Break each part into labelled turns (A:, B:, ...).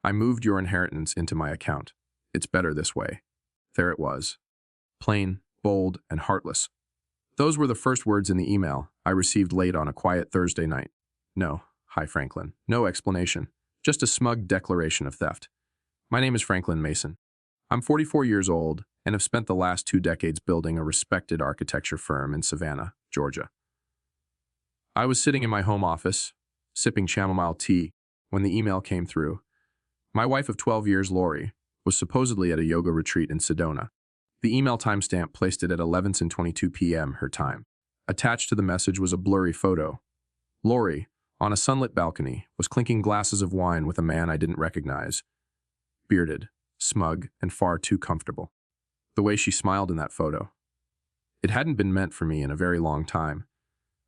A: I moved your inheritance into my account. It's better this way. There it was. Plain, bold, and heartless. Those were the first words in the email I received late on a quiet Thursday night. No, hi Franklin. No explanation. Just a smug declaration of theft. My name is Franklin Mason. I'm 44 years old and have spent the last 2 decades building a respected architecture firm in Savannah, Georgia. I was sitting in my home office, sipping chamomile tea, when the email came through. My wife of 12 years, Lori, was supposedly at a yoga retreat in Sedona. The email timestamp placed it at 11:22 p.m. her time. Attached to the message was a blurry photo. Lori, on a sunlit balcony, was clinking glasses of wine with a man I didn't recognize. Bearded, smug, and far too comfortable. The way she smiled in that photo. It hadn't been meant for me in a very long time.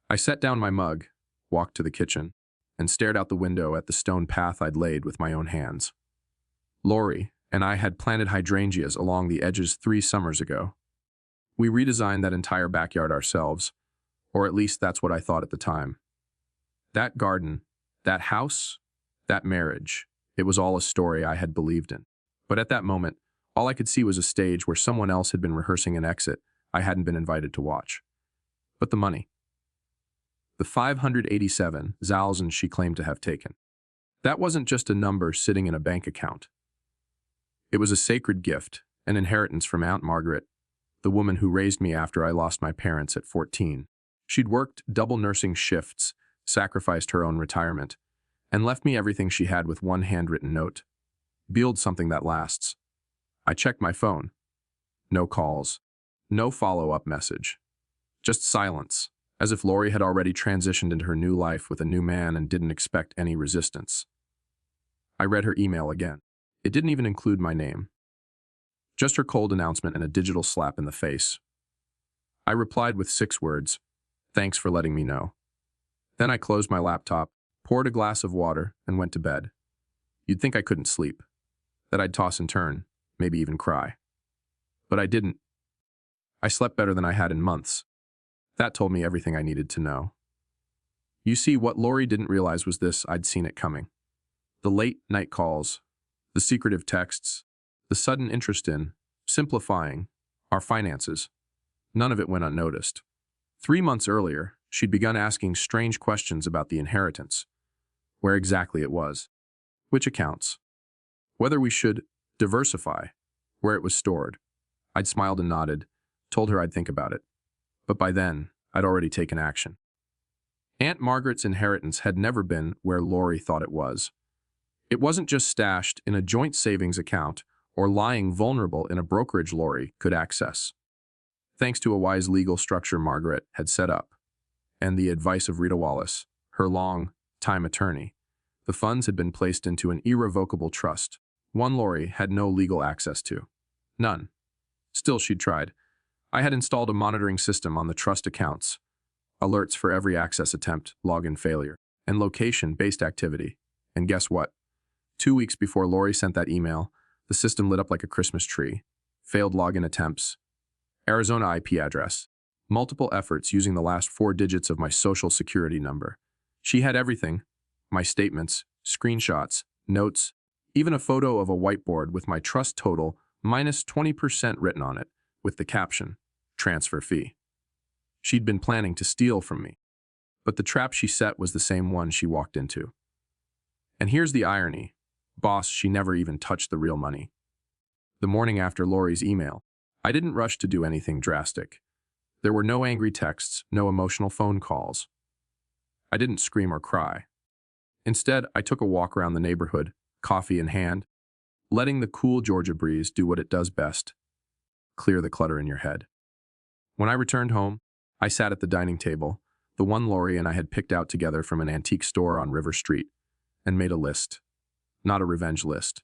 A: I set down my mug, walked to the kitchen, and stared out the window at the stone path I'd laid with my own hands. Lori and I had planted hydrangeas along the edges 3 summers ago. We redesigned that entire backyard ourselves, or at least that's what I thought at the time. That garden, that house, that marriage, it was all a story I had believed in. But at that moment, all I could see was a stage where someone else had been rehearsing an exit I hadn't been invited to watch. But the money. The 587,000 she claimed to have taken. That wasn't just a number sitting in a bank account. It was a sacred gift, an inheritance from Aunt Margaret, the woman who raised me after I lost my parents at 14. She'd worked double nursing shifts, sacrificed her own retirement, and left me everything she had with one handwritten note. Build something that lasts. I checked my phone. No calls. No follow-up message. Just silence, as if Lori had already transitioned into her new life with a new man and didn't expect any resistance. I read her email again. It didn't even include my name. Just her cold announcement and a digital slap in the face. I replied with 6 words, "Thanks for letting me know." Then I closed my laptop, poured a glass of water, and went to bed. You'd think I couldn't sleep, that I'd toss and turn, maybe even cry. But I didn't. I slept better than I had in months. That told me everything I needed to know. You see, what Lori didn't realize was this: I'd seen it coming. The late night calls, the secretive texts, the sudden interest in simplifying our finances. None of it went unnoticed. 3 months earlier, she'd begun asking strange questions about the inheritance. Where exactly it was. Which accounts. Whether we should diversify. Where it was stored. I'd smiled and nodded, told her I'd think about it. But by then, I'd already taken action. Aunt Margaret's inheritance had never been where Lori thought it was. It wasn't just stashed in a joint savings account or lying vulnerable in a brokerage Lori could access. Thanks to a wise legal structure Margaret had set up, and the advice of Rita Wallace, her long-time attorney, the funds had been placed into an irrevocable trust, one Lori had no legal access to. None. Still, she'd tried. I had installed a monitoring system on the trust accounts, alerts for every access attempt, login failure, and location-based activity. And guess what? 2 weeks before Lori sent that email, the system lit up like a Christmas tree. Failed login attempts, Arizona IP address, multiple efforts using the last 4 digits of my social security number. She had everything: my statements, screenshots, notes, even a photo of a whiteboard with my trust total minus 20% written on it, with the caption, "Transfer fee." She'd been planning to steal from me. But the trap she set was the same one she walked into. And here's the irony. Boss, she never even touched the real money. The morning after Lori's email, I didn't rush to do anything drastic. There were no angry texts, no emotional phone calls. I didn't scream or cry. Instead, I took a walk around the neighborhood, coffee in hand, letting the cool Georgia breeze do what it does best: clear the clutter in your head. When I returned home, I sat at the dining table, the one Lori and I had picked out together from an antique store on River Street, and made a list. Not a revenge list.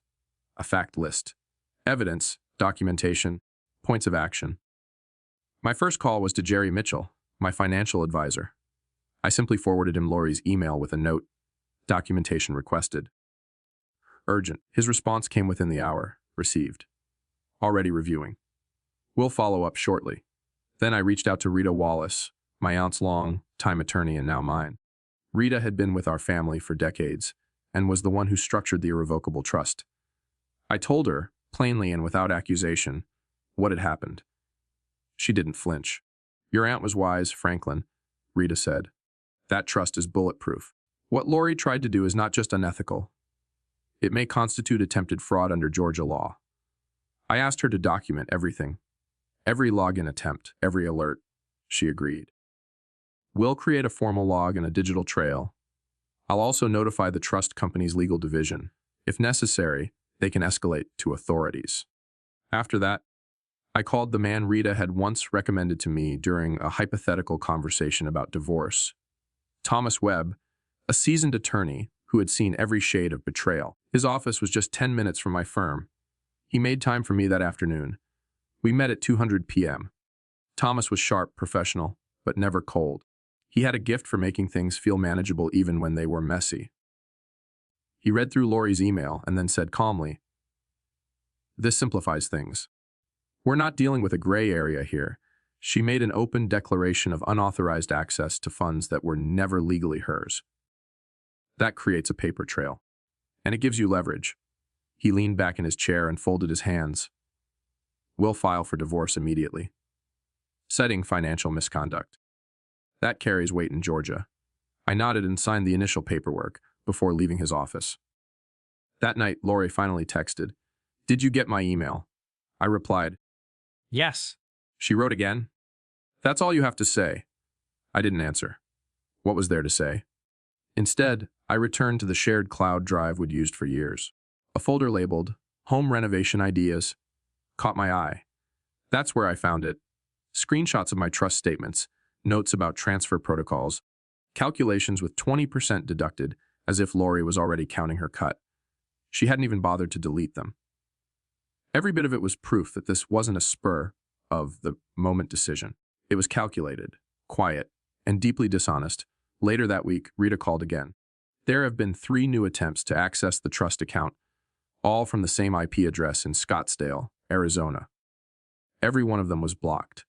A: A fact list. Evidence, documentation, points of action. My first call was to Jerry Mitchell, my financial advisor. I simply forwarded him Lori's email with a note: documentation requested. Urgent. His response came within the hour. Received. Already reviewing. We'll follow up shortly. Then I reached out to Rita Wallace, my aunt's long-time attorney and now mine. Rita had been with our family for decades, and was the one who structured the irrevocable trust. I told her, plainly and without accusation, what had happened. She didn't flinch. Your aunt was wise, Franklin, Rita said. That trust is bulletproof. What Lori tried to do is not just unethical. It may constitute attempted fraud under Georgia law. I asked her to document everything. Every login attempt, every alert. She agreed. We'll create a formal log and a digital trail. I'll also notify the trust company's legal division. If necessary, they can escalate to authorities. After that, I called the man Rita had once recommended to me during a hypothetical conversation about divorce. Thomas Webb, a seasoned attorney who had seen every shade of betrayal. His office was just 10 minutes from my firm. He made time for me that afternoon. We met at 200 p.m. Thomas was sharp, professional, but never cold. He had a gift for making things feel manageable even when they were messy. He read through Lori's email and then said calmly, "This simplifies things. We're not dealing with a gray area here. She made an open declaration of unauthorized access to funds that were never legally hers. That creates a paper trail, and it gives you leverage." He leaned back in his chair and folded his hands. "We'll file for divorce immediately. Citing financial misconduct. That carries weight in Georgia." I nodded and signed the initial paperwork before leaving his office. That night, Lori finally texted, "Did you get my email?" I replied,
B: Yes.
A: She wrote again, "That's all you have to say." I didn't answer. What was there to say? Instead, I returned to the shared cloud drive we'd used for years. A folder labeled Home Renovation Ideas caught my eye. That's where I found it. Screenshots of my trust statements, notes about transfer protocols, calculations with 20% deducted as if Lori was already counting her cut. She hadn't even bothered to delete them. Every bit of it was proof that this wasn't a spur of the moment decision. It was calculated, quiet, and deeply dishonest. Later that week, Rita called again. There have been 3 new attempts to access the trust account, all from the same IP address in Scottsdale, Arizona. Every one of them was blocked.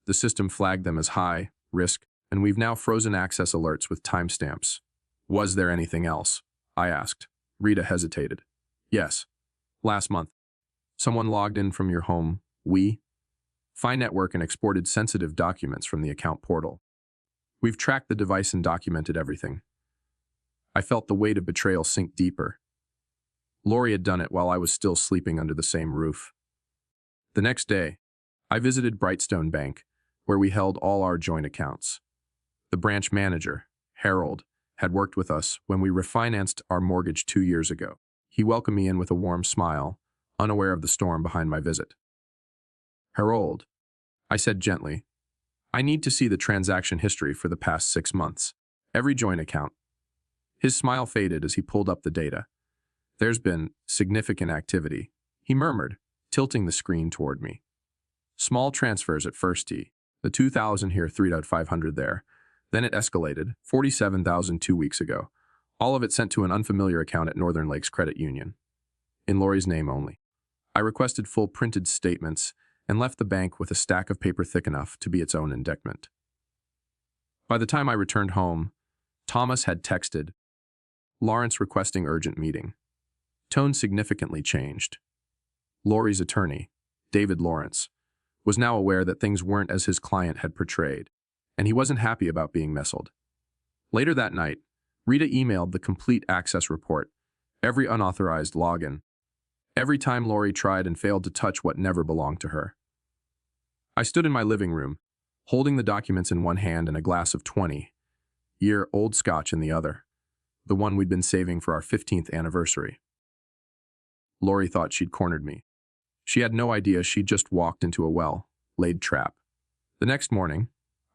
A: The system flagged them as high risk, and we've now frozen access alerts with timestamps. Was there anything else? I asked. Rita hesitated. Yes. Last month, someone logged in from your home, Fi Network, and exported sensitive documents from the account portal. We've tracked the device and documented everything. I felt the weight of betrayal sink deeper. Lori had done it while I was still sleeping under the same roof. The next day, I visited Brightstone Bank, where we held all our joint accounts. The branch manager, Harold, had worked with us when we refinanced our mortgage 2 years ago. He welcomed me in with a warm smile, unaware of the storm behind my visit. "Harold," I said gently, "I need to see the transaction history for the past 6 months. Every joint account." His smile faded as he pulled up the data. "There's been significant activity," he murmured, tilting the screen toward me. "Small transfers at first, the 2,000 here, 3,500 there. Then it escalated, 47,000 2 weeks ago. All of it sent to an unfamiliar account at Northern Lakes Credit Union. In Lori's name only." I requested full printed statements and left the bank with a stack of paper thick enough to be its own indictment. By the time I returned home, Thomas had texted, "Lawrence requesting urgent meeting." Tone significantly changed. Lori's attorney, David Lawrence, was now aware that things weren't as his client had portrayed, and he wasn't happy about being messled. Later that night, Rita emailed the complete access report, every unauthorized login, every time Lori tried and failed to touch what never belonged to her. I stood in my living room, holding the documents in one hand and a glass of 20-year-old scotch in the other, the one we'd been saving for our 15th anniversary. Lori thought she'd cornered me. She had no idea she'd just walked into a well-laid trap. The next morning,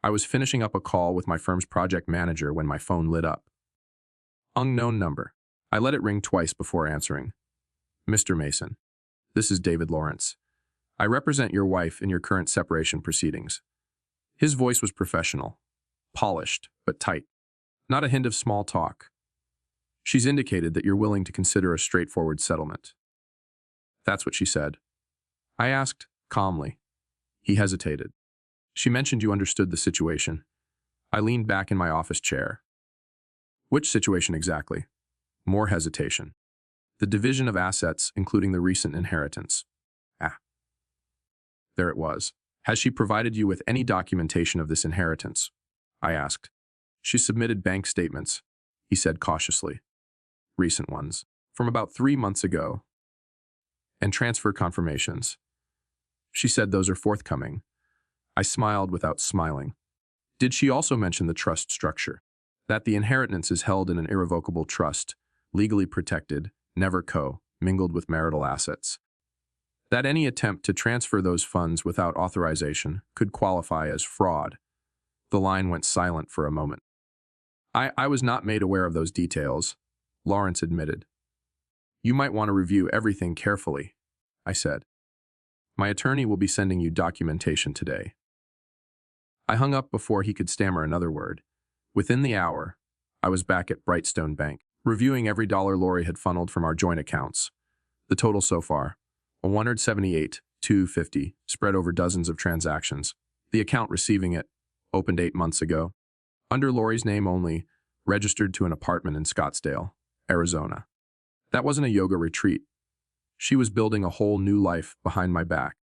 A: I was finishing up a call with my firm's project manager when my phone lit up. Unknown number. I let it ring twice before answering. "Mr. Mason, this is David Lawrence. I represent your wife in your current separation proceedings." His voice was professional, polished, but tight. Not a hint of small talk. "She's indicated that you're willing to consider a straightforward settlement." That's what she said. I asked, calmly. He hesitated. "She mentioned you understood the situation." I leaned back in my office chair. "Which situation exactly?" More hesitation. The division of assets, including the recent inheritance. Ah, there it was. Has she provided you with any documentation of this inheritance? I asked. She submitted bank statements, he said cautiously. Recent ones, from about 3 months ago. And transfer confirmations. She said those are forthcoming. I smiled without smiling. Did she also mention the trust structure? That the inheritance is held in an irrevocable trust, legally protected, never mingled with marital assets. That any attempt to transfer those funds without authorization could qualify as fraud. The line went silent for a moment. I was not made aware of those details, Lawrence admitted. You might want to review everything carefully, I said. My attorney will be sending you documentation today. I hung up before he could stammer another word. Within the hour, I was back at Brightstone Bank, reviewing every dollar Lori had funneled from our joint accounts. The total so far, $178,250, spread over dozens of transactions. The account receiving it, opened 8 months ago. Under Lori's name only, registered to an apartment in Scottsdale, Arizona. That wasn't a yoga retreat. She was building a whole new life behind my back.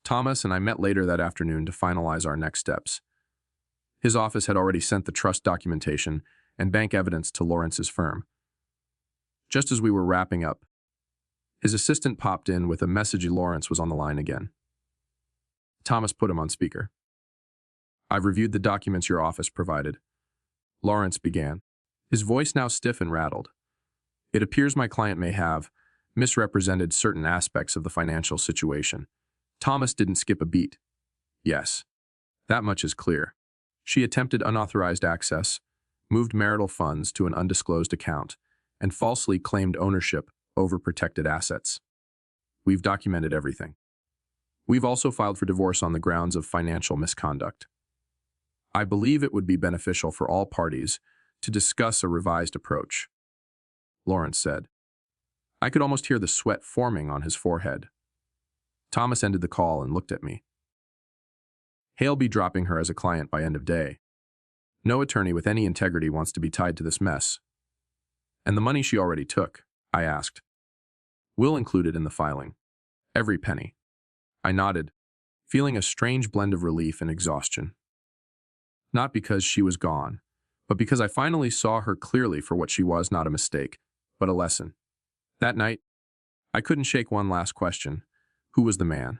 A: Thomas and I met later that afternoon to finalize our next steps. His office had already sent the trust documentation and bank evidence to Lawrence's firm. Just as we were wrapping up, his assistant popped in with a message. Lawrence was on the line again. Thomas put him on speaker. I've reviewed the documents your office provided. Lawrence began, his voice now stiff and rattled. It appears my client may have misrepresented certain aspects of the financial situation. Thomas didn't skip a beat. Yes, that much is clear. She attempted unauthorized access, moved marital funds to an undisclosed account, and falsely claimed ownership over protected assets. We've documented everything. We've also filed for divorce on the grounds of financial misconduct. I believe it would be beneficial for all parties to discuss a revised approach, Lawrence said. I could almost hear the sweat forming on his forehead. Thomas ended the call and looked at me. He'll be dropping her as a client by end of day. No attorney with any integrity wants to be tied to this mess. And the money she already took, I asked. We'll include it in the filing. Every penny. I nodded, feeling a strange blend of relief and exhaustion. Not because she was gone, but because I finally saw her clearly for what she was, not a mistake, but a lesson. That night, I couldn't shake one last question. Who was the man?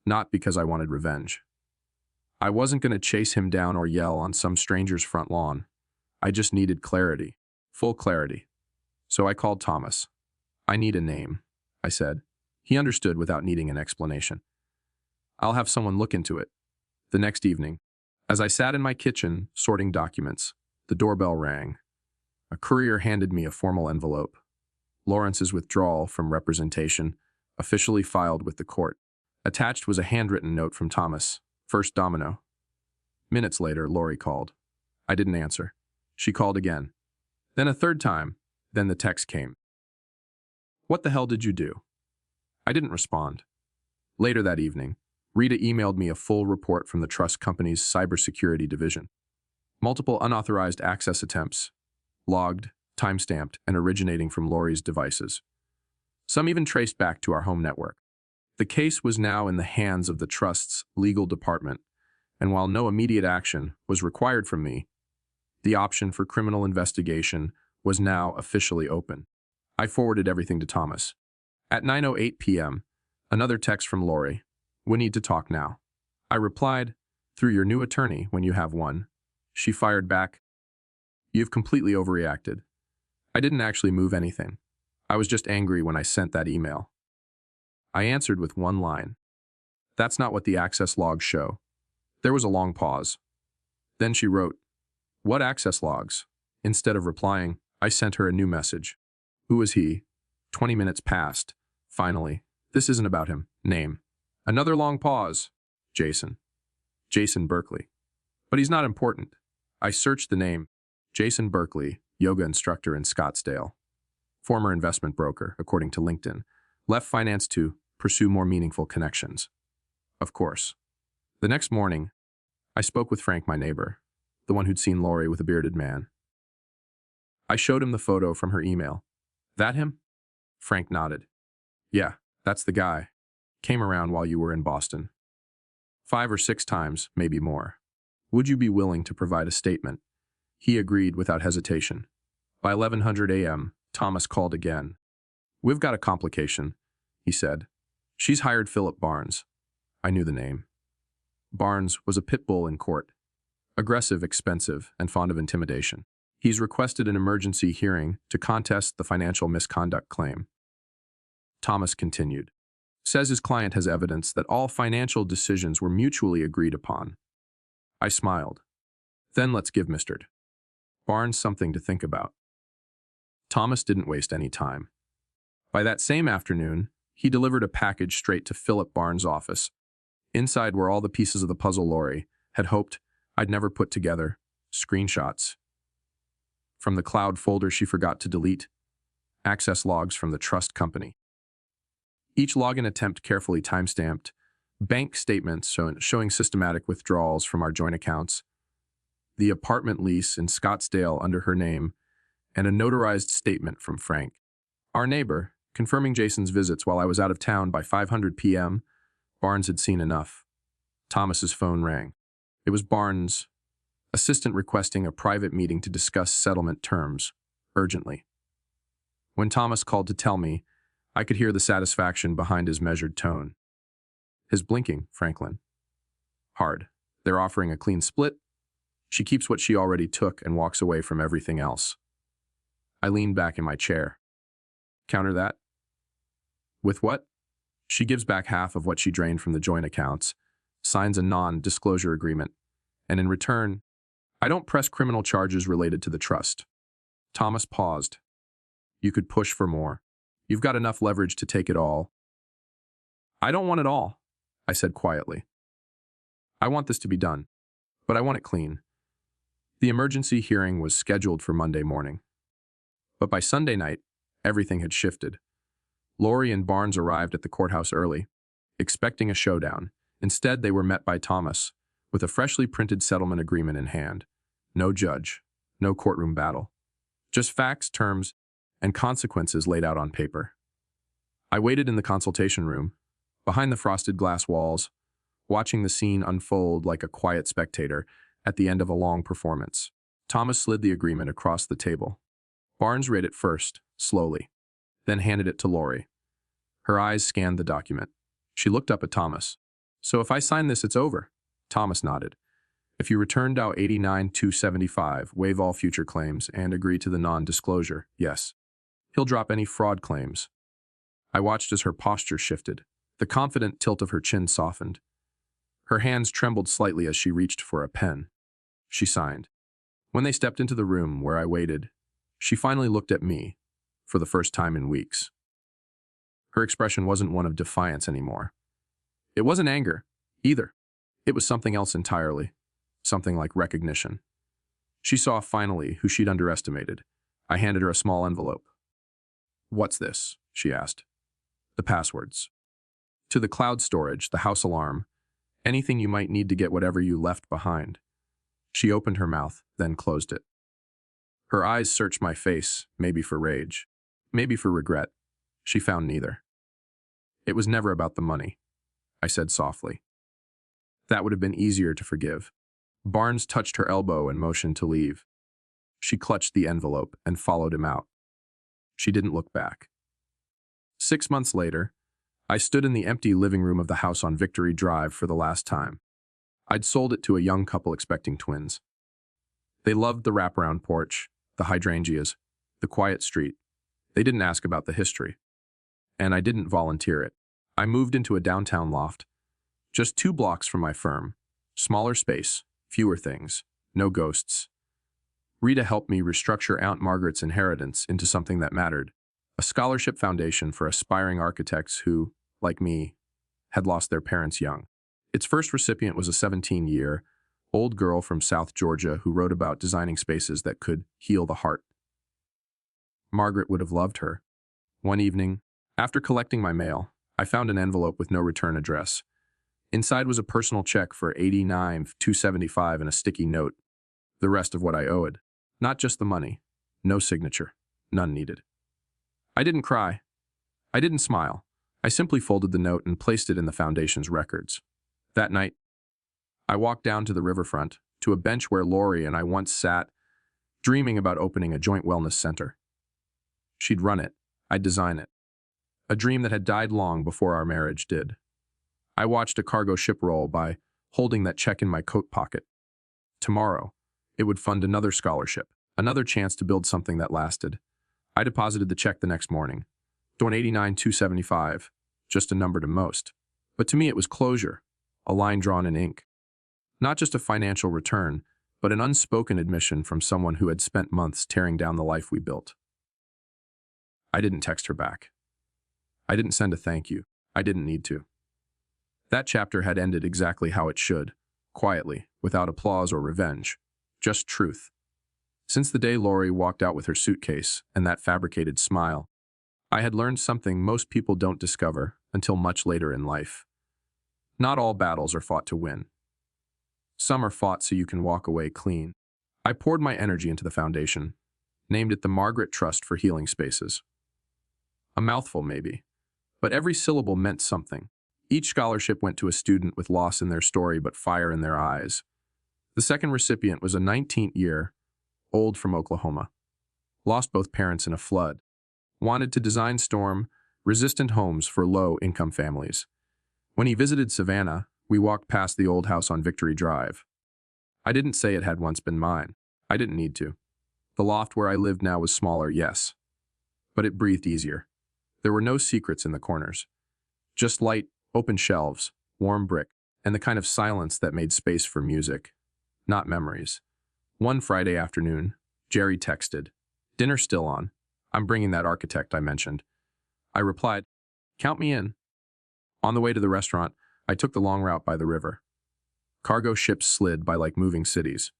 A: Not because I wanted revenge. I wasn't going to chase him down or yell on some stranger's front lawn. I just needed clarity, full clarity. So I called Thomas. I need a name, I said. He understood without needing an explanation. I'll have someone look into it. The next evening, as I sat in my kitchen sorting documents, the doorbell rang. A courier handed me a formal envelope. Lawrence's withdrawal from representation, officially filed with the court. Attached was a handwritten note from Thomas, first domino. Minutes later, Lori called. I didn't answer. She called again. Then a third time. Then the text came. What the hell did you do? I didn't respond. Later that evening, Rita emailed me a full report from the trust company's cybersecurity division. Multiple unauthorized access attempts, logged, timestamped, and originating from Lori's devices. Some even traced back to our home network. The case was now in the hands of the trust's legal department, and while no immediate action was required from me, the option for criminal investigation was now officially open. I forwarded everything to Thomas. At 9:08 p.m., another text from Lori. We need to talk now. I replied, through your new attorney when you have one. She fired back, you've completely overreacted. I didn't actually move anything. I was just angry when I sent that email. I answered with one line. That's not what the access logs show. There was a long pause. Then she wrote, what access logs? Instead of replying, I sent her a new message. Who was he? 20 minutes passed. Finally, this isn't about him. Name. Another long pause. Jason. Jason Berkeley. But he's not important. I searched the name. Jason Berkeley, yoga instructor in Scottsdale. Former investment broker, according to LinkedIn. Left finance to pursue more meaningful connections. Of course. The next morning, I spoke with Frank, my neighbor, the one who'd seen Lori with a bearded man. I showed him the photo from her email. That him? Frank nodded. Yeah, that's the guy. Came around while you were in Boston. 5 or 6 times, maybe more. Would you be willing to provide a statement? He agreed without hesitation. By 1100 a.m., Thomas called again. We've got a complication, he said. She's hired Philip Barnes. I knew the name. Barnes was a pit bull in court. Aggressive, expensive, and fond of intimidation. He's requested an emergency hearing to contest the financial misconduct claim. Thomas continued. Says his client has evidence that all financial decisions were mutually agreed upon. I smiled. Then let's give Mr. Barnes something to think about. Thomas didn't waste any time. By that same afternoon, he delivered a package straight to Philip Barnes' office. Inside were all the pieces of the puzzle Lori had hoped I'd never put together, screenshots. From the cloud folder she forgot to delete, access logs from the trust company. Each login attempt carefully timestamped, bank statements showing systematic withdrawals from our joint accounts, the apartment lease in Scottsdale under her name, and a notarized statement from Frank, our neighbor, confirming Jason's visits while I was out of town by 5:00 p.m. Barnes had seen enough. Thomas's phone rang. It was Barnes' assistant requesting a private meeting to discuss settlement terms, urgently. When Thomas called to tell me, I could hear the satisfaction behind his measured tone. His blinking, Franklin. Hard. They're offering a clean split. She keeps what she already took and walks away from everything else. I leaned back in my chair. Counter that? With what? She gives back half of what she drained from the joint accounts, signs a non-disclosure agreement, and in return, I don't press criminal charges related to the trust. Thomas paused. You could push for more. You've got enough leverage to take it all. I don't want it all, I said quietly. I want this to be done, but I want it clean. The emergency hearing was scheduled for Monday morning. But by Sunday night, everything had shifted. Lori and Barnes arrived at the courthouse early, expecting a showdown. Instead, they were met by Thomas, with a freshly printed settlement agreement in hand. No judge, no courtroom battle. Just facts, terms, and consequences laid out on paper. I waited in the consultation room, behind the frosted glass walls, watching the scene unfold like a quiet spectator at the end of a long performance. Thomas slid the agreement across the table. Barnes read it first, slowly, then handed it to Lori. Her eyes scanned the document. She looked up at Thomas. So if I sign this, it's over. Thomas nodded. If you return Dow 89-275, waive all future claims, and agree to the non-disclosure, yes. He'll drop any fraud claims. I watched as her posture shifted. The confident tilt of her chin softened. Her hands trembled slightly as she reached for a pen. She signed. When they stepped into the room where I waited, she finally looked at me, for the first time in weeks. Her expression wasn't one of defiance anymore. It wasn't anger, either. It was something else entirely, something like recognition. She saw finally who she'd underestimated. I handed her a small envelope. What's this? She asked. The passwords. To the cloud storage, the house alarm, anything you might need to get whatever you left behind. She opened her mouth, then closed it. Her eyes searched my face, maybe for rage, maybe for regret. She found neither. It was never about the money, I said softly. That would have been easier to forgive. Barnes touched her elbow and motioned to leave. She clutched the envelope and followed him out. She didn't look back. 6 months later, I stood in the empty living room of the house on Victory Drive for the last time. I'd sold it to a young couple expecting twins. They loved the wraparound porch, the hydrangeas, the quiet street. They didn't ask about the history. And I didn't volunteer it. I moved into a downtown loft, just 2 blocks from my firm. Smaller space, fewer things, no ghosts. Rita helped me restructure Aunt Margaret's inheritance into something that mattered, a scholarship foundation for aspiring architects who, like me, had lost their parents young. Its first recipient was a 17-year-old girl from South Georgia who wrote about designing spaces that could heal the heart. Margaret would have loved her. One evening, after collecting my mail, I found an envelope with no return address. Inside was a personal check for $89,275 and a sticky note, the rest of what I owed. Not just the money, No signature. None needed. I didn't cry. I didn't smile. I simply folded the note and placed it in the foundation's records. That night, I walked down to the riverfront, to a bench where Lori and I once sat, dreaming about opening a joint wellness center. She'd run it. I'd design it. A dream that had died long before our marriage did. I watched a cargo ship roll by, holding that check in my coat pocket. Tomorrow, it would fund another scholarship, another chance to build something that lasted. I deposited the check the next morning. $89,275, just a number to most. But to me it was closure, a line drawn in ink. Not just a financial return, but an unspoken admission from someone who had spent months tearing down the life we built. I didn't text her back. I didn't send a thank you. I didn't need to. That chapter had ended exactly how it should, quietly, without applause or revenge. Just truth. Since the day Lori walked out with her suitcase and that fabricated smile, I had learned something most people don't discover until much later in life. Not all battles are fought to win. Some are fought so you can walk away clean. I poured my energy into the foundation, named it the Margaret Trust for Healing Spaces. A mouthful, maybe, but every syllable meant something. Each scholarship went to a student with loss in their story but fire in their eyes. The second recipient was a 19-year-old from Oklahoma. Lost both parents in a flood. Wanted to design storm-resistant homes for low-income families. When he visited Savannah, we walked past the old house on Victory Drive. I didn't say it had once been mine. I didn't need to. The loft where I lived now was smaller, yes, but it breathed easier. There were no secrets in the corners. Just light, open shelves, warm brick, and the kind of silence that made space for music, not memories. One Friday afternoon, Jerry texted, "Dinner still on. I'm bringing that architect I mentioned." I replied, "Count me in." On the way to the restaurant, I took the long route by the river. Cargo ships slid by like moving cities.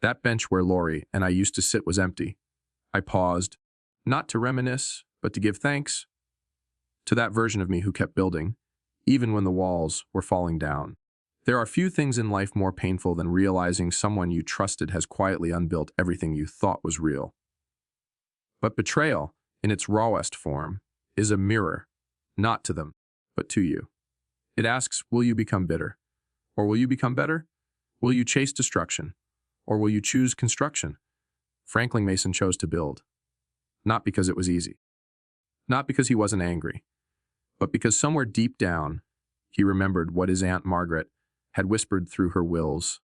A: That bench where Lori and I used to sit was empty. I paused, not to reminisce, but to give thanks to that version of me who kept building, even when the walls were falling down. There are few things in life more painful than realizing someone you trusted has quietly unbuilt everything you thought was real. But betrayal, in its rawest form, is a mirror, not to them, but to you. It asks, will you become bitter? Or will you become better? Will you chase destruction? Or will you choose construction? Franklin Mason chose to build. Not because it was easy. Not because he wasn't angry. But because somewhere deep down, he remembered what his Aunt Margaret had whispered through her wills.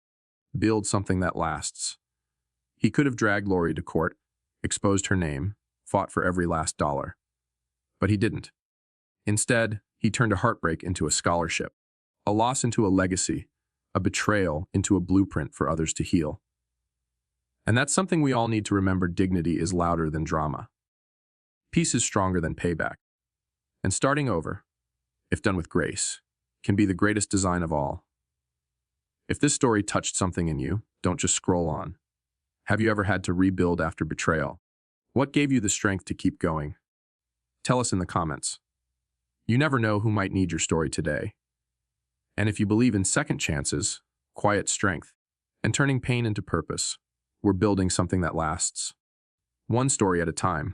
A: Build something that lasts. He could have dragged Lori to court, exposed her name, fought for every last dollar. But he didn't. Instead, he turned a heartbreak into a scholarship, a loss into a legacy, a betrayal into a blueprint for others to heal. And that's something we all need to remember. Dignity is louder than drama. Peace is stronger than payback. And starting over, if done with grace, can be the greatest design of all. If this story touched something in you, don't just scroll on. Have you ever had to rebuild after betrayal? What gave you the strength to keep going? Tell us in the comments. You never know who might need your story today. And if you believe in second chances, quiet strength, and turning pain into purpose, we're building something that lasts. One story at a time.